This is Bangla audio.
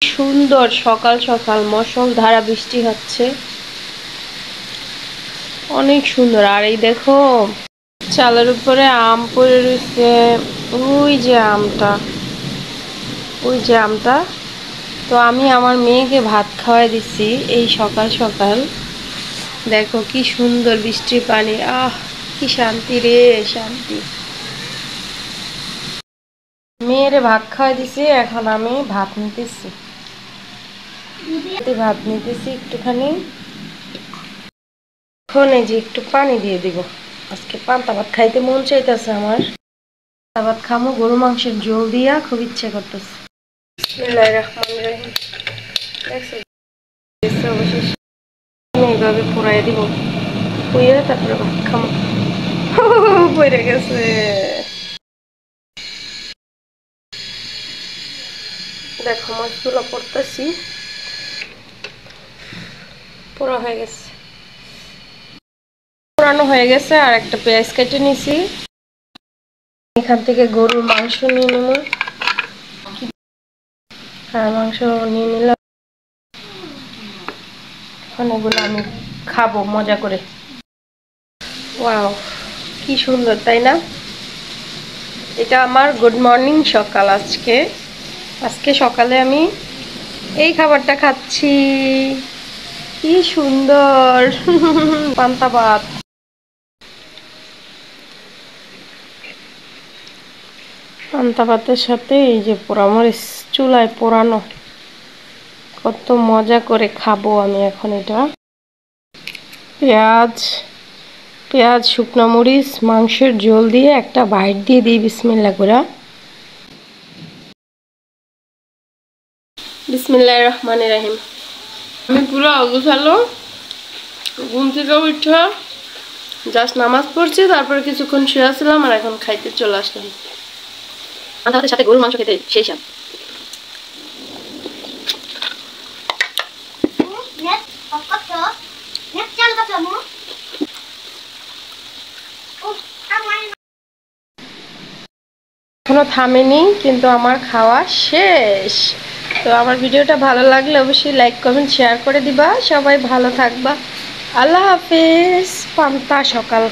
সুন্দর সকাল সকাল মুষলধারা বৃষ্টি হচ্ছে, অনেক সুন্দর। আর এই দেখো চালের উপরে আম পড়ে রয়েছে, ওই যে আমটা, ওই যে আমটা। তো আমি আমার মেয়েকে ভাত খাওয়াই দিছি এই সকাল সকাল। দেখো কি সুন্দর বৃষ্টির পানি, আহ কি শান্তি রে, শান্তি। মেয়েরে ভাত খাওয়াই দিছি, এখন আমি ভাত নিতেছি, একটুখানি। এখন এই যে একটু পানি দিয়ে দিব। আজকে পান্তা ভাত খাইতে মন চাইতেছে আমার, পান্তা ভাত খামো গরু মাংসের ঝোল দিয়া, খুব ইচ্ছে করতেছে। বিসমিল্লাহির রহমানির রহিম। অবশেষে আমি এইভাবে পোড়াই দিব, পুড়িয়ে তারপরে ভাত খামো। পড়ে গেছে, দেখো মাছগুলো পড়তেছি, পোড়া হয়ে গেছে, পোড়ানো হয়ে গেছে। আর একটা পেঁয়াজ কেটে নিছি, এখান থেকে গরুর মাংস নিয়ে নেব। আর মাংস নিয়ে নিলাম, এখন এগুলো আমি খাবো মজা করে। ওয়াও কি সুন্দর, তাই না? এটা আমার গুড মর্নিং সকাল। আজকে সকালে আমি এই খাবারটা খাচ্ছি, কি সুন্দর। পান্তা ভাত, পান্তা ভাতের সাথে এই যে পোড়ামরিচ চুলায় পোড়ানো, কত মজা করে খাবো আমি এখন এটা। পেঁয়াজ পেঁয়াজ শুকনো মরিচ মাংসের ঝোল দিয়ে একটা বাইট দিয়ে দিই, বিসমিল্লাহ করে। বিসমিল্লাহির রহমানির রহিম। আমি পুরো অগোছালো, ঘুম থেকে উঠে জাস্ট নামাজ পড়ছি, তারপরে কিছুক্ষণ শুয়ে আসলাম, আর এখন খাইতে চলে আসলাম। আমাদের সাথে গরুর মাংস খেতে সেই স্বাদ। এখনো থামেনি, কিন্তু আমার খাওয়া শেষ। তো আমার ভিডিওটা ভালো লাগলে অবশ্যই লাইক কমেন্ট শেয়ার করে দিবা। সবাই ভালো থাকবা, আল্লাহ হাফেজ। পান্তা সকাল।